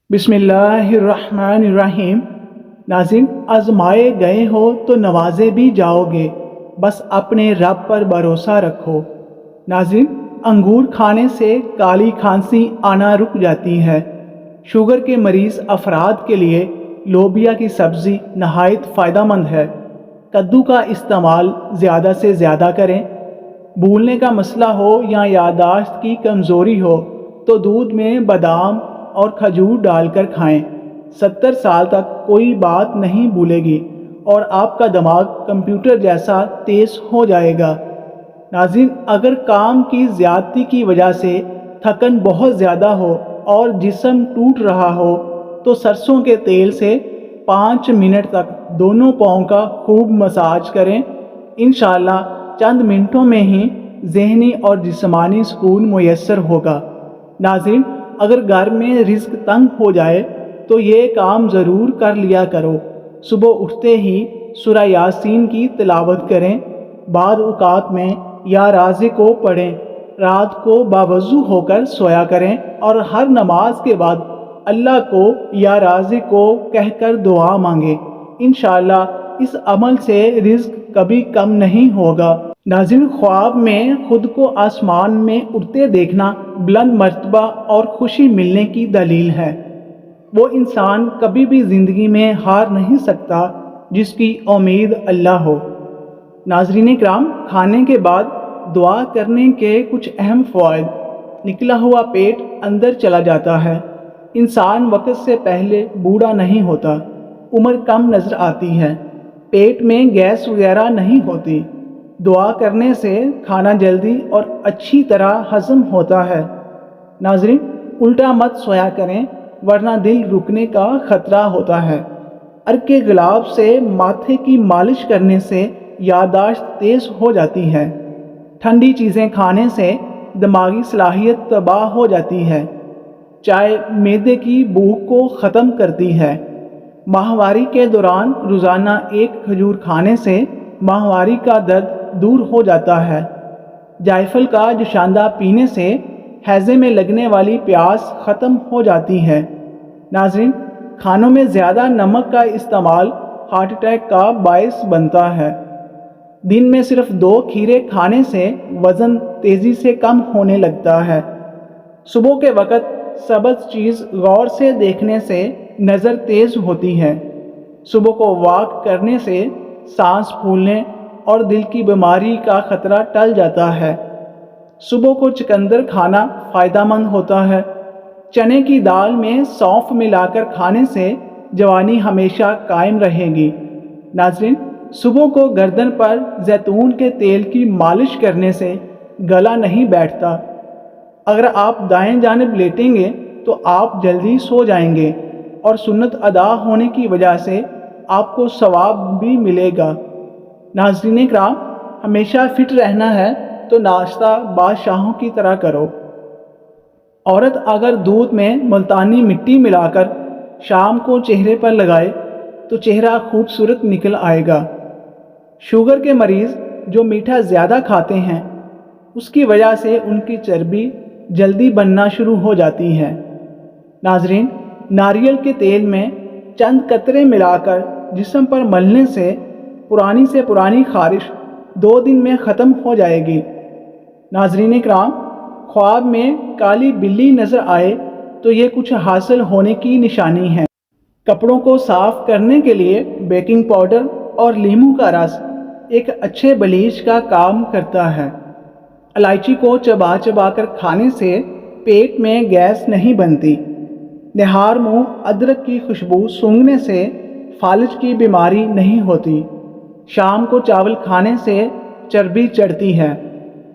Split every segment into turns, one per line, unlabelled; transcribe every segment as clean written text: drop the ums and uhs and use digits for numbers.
بسم اللہ الرحمن الرحیم۔ ناظرین، آزمائے گئے ہو تو نوازے بھی جاؤ گے، بس اپنے رب پر بھروسہ رکھو۔ ناظرین، انگور کھانے سے کالی کھانسی آنا رک جاتی ہے۔ شوگر کے مریض افراد کے لیے لوبیا کی سبزی نہایت فائدہ مند ہے۔ کدو کا استعمال زیادہ سے زیادہ کریں۔ بھولنے کا مسئلہ ہو یا یادداشت کی کمزوری ہو تو دودھ میں بادام اور کھجور ڈال کر کھائیں۔ 70 سال تک کوئی بات نہیں بھولے گی اور آپ کا دماغ کمپیوٹر جیسا تیز ہو جائے گا۔ ناظرین، اگر کام کی زیادتی کی وجہ سے تھکن بہت زیادہ ہو اور جسم ٹوٹ رہا ہو تو سرسوں کے تیل سے 5 منٹ تک دونوں پاؤں کا خوب مساج کریں۔ انشاءاللہ چند منٹوں میں ہی ذہنی اور جسمانی سکون میسر ہوگا۔ ناظرین، اگر گھر میں رزق تنگ ہو جائے تو یہ کام ضرور کر لیا کرو۔ صبح اٹھتے ہی سورہ یاسین کی تلاوت کریں۔ بعض اوقات میں یا رازق کو پڑھیں۔ رات کو باوضو ہو کر سویا کریں اور ہر نماز کے بعد اللہ کو یا رازق کو کہہ کر دعا مانگیں۔ انشاءاللہ اس عمل سے رزق کبھی کم نہیں ہوگا۔ ناظرین، خواب میں خود کو آسمان میں اڑتے دیکھنا بلند مرتبہ اور خوشی ملنے کی دلیل ہے۔ وہ انسان کبھی بھی زندگی میں ہار نہیں سکتا جس کی امید اللہ ہو۔ ناظرین کرام، کھانے کے بعد دعا کرنے کے کچھ اہم فوائد۔ نکلا ہوا پیٹ اندر چلا جاتا ہے۔ انسان وقت سے پہلے بوڑھا نہیں ہوتا۔ عمر کم نظر آتی ہے۔ پیٹ میں گیس وغیرہ نہیں ہوتی۔ دعا کرنے سے کھانا جلدی اور اچھی طرح ہضم ہوتا ہے۔ ناظرین، الٹا مت سویا کریں ورنہ دل رکنے کا خطرہ ہوتا ہے۔ عرق گلاب سے ماتھے کی مالش کرنے سے یادداشت تیز ہو جاتی ہے۔ ٹھنڈی چیزیں کھانے سے دماغی صلاحیت تباہ ہو جاتی ہے۔ چائے معدے کی بھوک کو ختم کرتی ہے۔ ماہواری کے دوران روزانہ 1 کھجور کھانے سے ماہواری کا درد دور ہو جاتا ہے۔ جائفل کا جوشاندہ پینے سے ہیضے میں لگنے والی پیاس ختم ہو جاتی ہے۔ ناظرین، کھانوں میں زیادہ نمک کا استعمال ہارٹ اٹیک کا باعث بنتا ہے۔ دن میں صرف 2 کھیرے کھانے سے وزن تیزی سے کم ہونے لگتا ہے۔ صبح کے وقت سبز چیز غور سے دیکھنے سے نظر تیز ہوتی ہے۔ صبح کو واک کرنے سے سانس پھولنے اور دل کی بیماری کا خطرہ ٹل جاتا ہے۔ صبح کو چقندر کھانا فائدہ مند ہوتا ہے۔ چنے کی دال میں سونف ملا کر کھانے سے جوانی ہمیشہ قائم رہے گی۔ ناظرین، صبح کو گردن پر زیتون کے تیل کی مالش کرنے سے گلا نہیں بیٹھتا۔ اگر آپ دائیں جانب لیٹیں گے تو آپ جلدی سو جائیں گے اور سنت ادا ہونے کی وجہ سے آپ کو ثواب بھی ملے گا۔ ناظرین کرام، ہمیشہ فٹ رہنا ہے تو ناشتہ بادشاہوں کی طرح کرو۔ عورت اگر دودھ میں ملتانی مٹی ملا کر شام کو چہرے پر لگائے تو چہرہ خوبصورت نکل آئے گا۔ شوگر کے مریض جو میٹھا زیادہ کھاتے ہیں اس کی وجہ سے ان کی چربی جلدی بننا شروع ہو جاتی ہے۔ ناظرین، ناریل کے تیل میں چند قطرے ملا کر جسم پر ملنے سے پرانی سے پرانی خارش 2 دن میں ختم ہو جائے گی۔ ناظرین کرام، خواب میں کالی بلی نظر آئے تو یہ کچھ حاصل ہونے کی نشانی ہے۔ کپڑوں کو صاف کرنے کے لیے بیکنگ پاؤڈر اور لیموں کا رس ایک اچھے بلیچ کا کام کرتا ہے۔ الائچی کو چبا چبا کر کھانے سے پیٹ میں گیس نہیں بنتی۔ نہار منہ ادرک کی خوشبو سونگھنے سے فالج کی بیماری نہیں ہوتی۔ شام کو چاول کھانے سے چربی چڑھتی ہے۔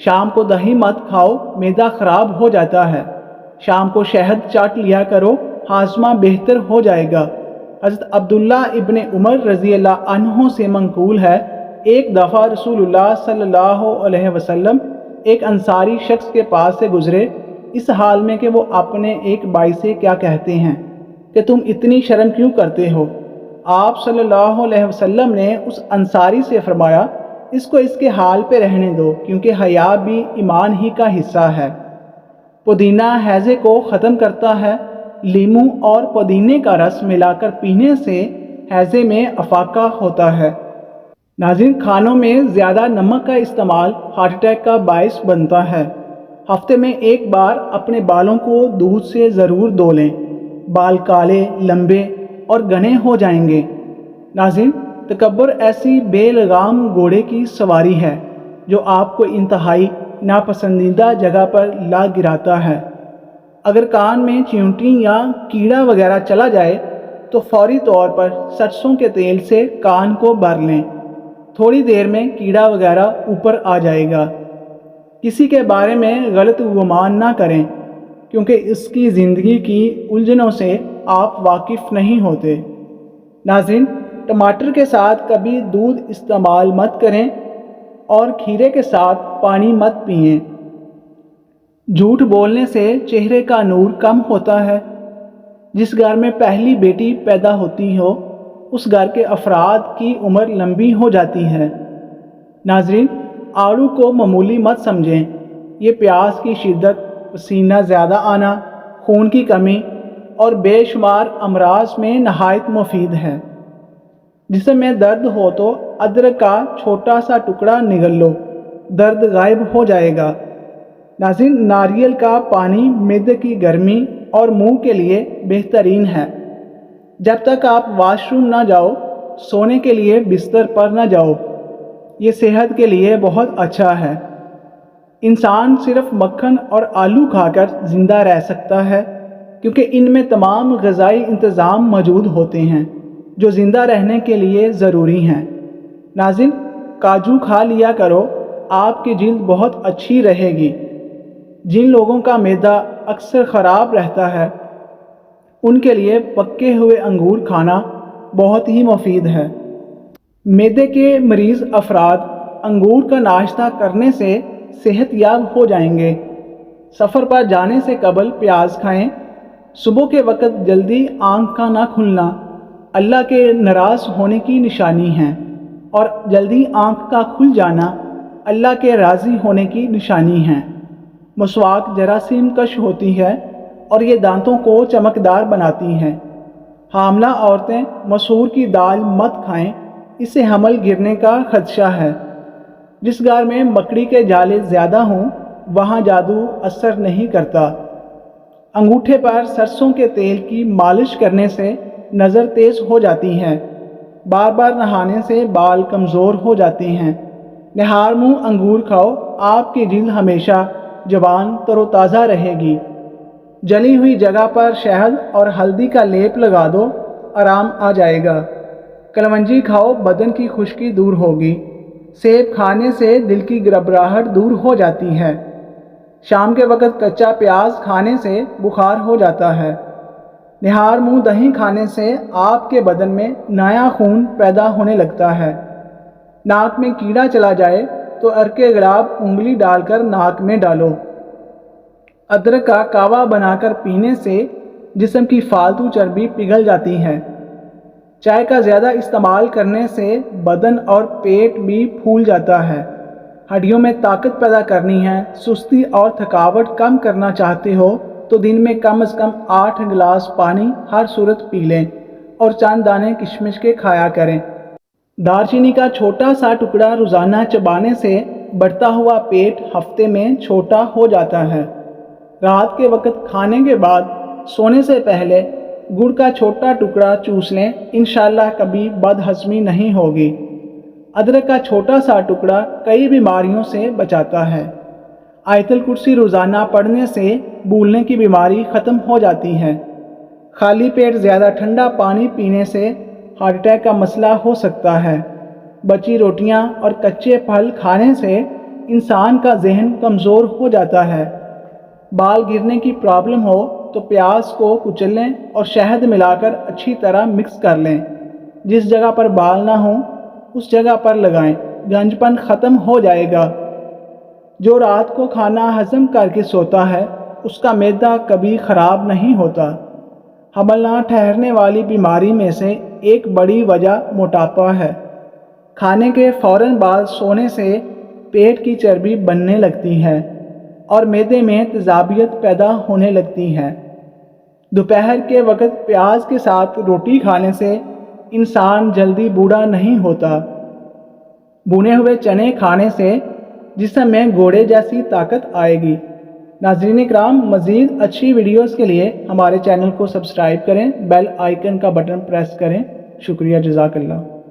شام کو دہی مت کھاؤ، معدہ خراب ہو جاتا ہے۔ شام کو شہد چاٹ لیا کرو، ہاضمہ بہتر ہو جائے گا۔ حضرت عبداللہ ابن عمر رضی اللہ عنہ سے منقول ہے، ایک دفعہ رسول اللہ صلی اللہ علیہ وسلم ایک انصاری شخص کے پاس سے گزرے، اس حال میں کہ وہ اپنے ایک بھائی سے کیا کہتے ہیں کہ تم اتنی شرم کیوں کرتے ہو؟ آپ صلی اللہ علیہ وسلم نے اس انصاری سے فرمایا، اس کو اس کے حال پہ رہنے دو، کیونکہ حیا بھی ایمان ہی کا حصہ ہے۔ پودینہ ہیضے کو ختم کرتا ہے۔ لیموں اور پودینے کا رس ملا کر پینے سے ہیضے میں افاقہ ہوتا ہے۔ ناظرین، کھانوں میں زیادہ نمک کا استعمال ہارٹ اٹیک کا باعث بنتا ہے۔ ہفتے میں ایک بار اپنے بالوں کو دودھ سے ضرور دھو لیں، بال کالے، لمبے اور گھنے ہو جائیں گے۔ ناظرین، تکبر ایسی بے لگام گھوڑے کی سواری ہے جو آپ کو انتہائی ناپسندیدہ جگہ پر لا گراتا ہے۔ اگر کان میں چیونٹی یا کیڑا وغیرہ چلا جائے تو فوری طور پر سرسوں کے تیل سے کان کو بھر لیں، تھوڑی دیر میں کیڑا وغیرہ اوپر آ جائے گا۔ کسی کے بارے میں غلط گمان نہ کریں کیونکہ اس کی زندگی کی الجھنوں سے آپ واقف نہیں ہوتے۔ ناظرین، ٹماٹر کے ساتھ کبھی دودھ استعمال مت کریں اور کھیرے کے ساتھ پانی مت پئیں۔ جھوٹ بولنے سے چہرے کا نور کم ہوتا ہے۔ جس گھر میں پہلی بیٹی پیدا ہوتی ہو اس گھر کے افراد کی عمر لمبی ہو جاتی ہے۔ ناظرین، آڑو کو معمولی مت سمجھیں۔ یہ پیاس کی شدت، پسینہ زیادہ آنا، خون کی کمی اور بے شمار امراض میں نہایت مفید ہے۔ جسم میں درد ہو تو ادرک کا چھوٹا سا ٹکڑا نگل لو، درد غائب ہو جائے گا۔ ناظرین، ناریل کا پانی معدے کی گرمی اور منہ کے لیے بہترین ہے۔ جب تک آپ واش روم نہ جاؤ، سونے کے لیے بستر پر نہ جاؤ، یہ صحت کے لیے بہت اچھا ہے۔ انسان صرف مکھن اور آلو کھا کر زندہ رہ سکتا ہے کیونکہ ان میں تمام غذائی انتظام موجود ہوتے ہیں جو زندہ رہنے کے لیے ضروری ہیں۔ ناظرین، کاجو کھا لیا کرو، آپ کی جلد بہت اچھی رہے گی۔ جن لوگوں کا معدہ اکثر خراب رہتا ہے ان کے لیے پکے ہوئے انگور کھانا بہت ہی مفید ہے۔ معدے کے مریض افراد انگور کا ناشتہ کرنے سے صحت یاب ہو جائیں گے۔ سفر پر جانے سے قبل پیاز کھائیں۔ صبح کے وقت جلدی آنکھ کا نہ کھلنا اللہ کے ناراض ہونے کی نشانی ہے اور جلدی آنکھ کا کھل جانا اللہ کے راضی ہونے کی نشانی ہے۔ مسواک جراثیم کش ہوتی ہے اور یہ دانتوں کو چمکدار بناتی ہے۔ حاملہ عورتیں مسور کی دال مت کھائیں، اس سے حمل گرنے کا خدشہ ہے۔ جس گھر میں مکڑی کے جالے زیادہ ہوں وہاں جادو اثر نہیں کرتا۔ انگوٹھے پر سرسوں کے تیل کی مالش کرنے سے نظر تیز ہو جاتی ہے۔ بار بار نہانے سے بال کمزور ہو جاتے ہیں۔ نہار منہ انگور کھاؤ، آپ کی جلد ہمیشہ جوان تر و تازہ رہے گی۔ جلی ہوئی جگہ پر شہد اور ہلدی کا لیپ لگا دو، آرام آ جائے گا۔ کلونجی کھاؤ، بدن کی خشکی دور ہوگی۔ سیب کھانے سے دل کی گھبراہٹ دور ہو جاتی ہے۔ شام کے وقت کچا پیاز کھانے سے بخار ہو جاتا ہے۔ نہار منہ دہی کھانے سے آپ کے بدن میں نیا خون پیدا ہونے لگتا ہے۔ ناک میں کیڑا چلا جائے تو عرق گلاب انگلی ڈال کر ناک میں ڈالو۔ ادرک کا کہوہ بنا کر پینے سے جسم کی فالتو چربی پگھل جاتی ہے۔ چائے کا زیادہ استعمال کرنے سے بدن اور پیٹ بھی پھول جاتا ہے۔ ہڈیوں میں طاقت پیدا کرنی ہے، سستی اور تھکاوٹ کم کرنا چاہتے ہو تو دن میں کم از کم 8 گلاس پانی ہر صورت پی لیں اور چند دانے کشمش کے کھایا کریں۔ دار چینی کا چھوٹا سا ٹکڑا روزانہ چبانے سے بڑھتا ہوا پیٹ ہفتے میں چھوٹا ہو جاتا ہے۔ رات کے وقت کھانے کے بعد سونے سے پہلے گڑ کا چھوٹا ٹکڑا چوس لیں، انشاءاللہ کبھی بد ہضمی نہیں ہوگی۔ ادرک کا چھوٹا سا ٹکڑا کئی بیماریوں سے بچاتا ہے۔ آیت الکرسی روزانہ پڑھنے سے بھولنے کی بیماری ختم ہو جاتی ہے۔ خالی پیٹ زیادہ ٹھنڈا پانی پینے سے ہارٹ اٹیک کا مسئلہ ہو سکتا ہے۔ بچی روٹیاں اور کچے پھل کھانے سے انسان کا ذہن کمزور ہو جاتا ہے۔ بال گرنے کی پرابلم ہو تو پیاز کو کچل لیں اور شہد ملا کر اچھی طرح مکس کر لیں۔ جس جگہ پر بال نہ ہوں اس جگہ پر لگائیں، گنج پن ختم ہو جائے گا۔ جو رات کو کھانا ہضم کر کے سوتا ہے اس کا معدہ کبھی خراب نہیں ہوتا۔ حمل نہ ٹھہرنے والی بیماری میں سے ایک بڑی وجہ موٹاپا ہے۔ کھانے کے فوراً بعد سونے سے پیٹ کی چربی بننے لگتی ہے اور معدے میں تیزابیت پیدا ہونے لگتی ہے۔ دوپہر کے وقت پیاز کے ساتھ روٹی کھانے سے انسان جلدی بوڑھا نہیں ہوتا۔ بھنے ہوئے چنے کھانے سے جسم میں گھوڑے جیسی طاقت آئے گی۔ ناظرین اکرام، مزید اچھی ویڈیوز کے لیے ہمارے چینل کو سبسکرائب کریں، بیل آئیکن کا بٹن پریس کریں۔ شکریہ، جزاک اللہ۔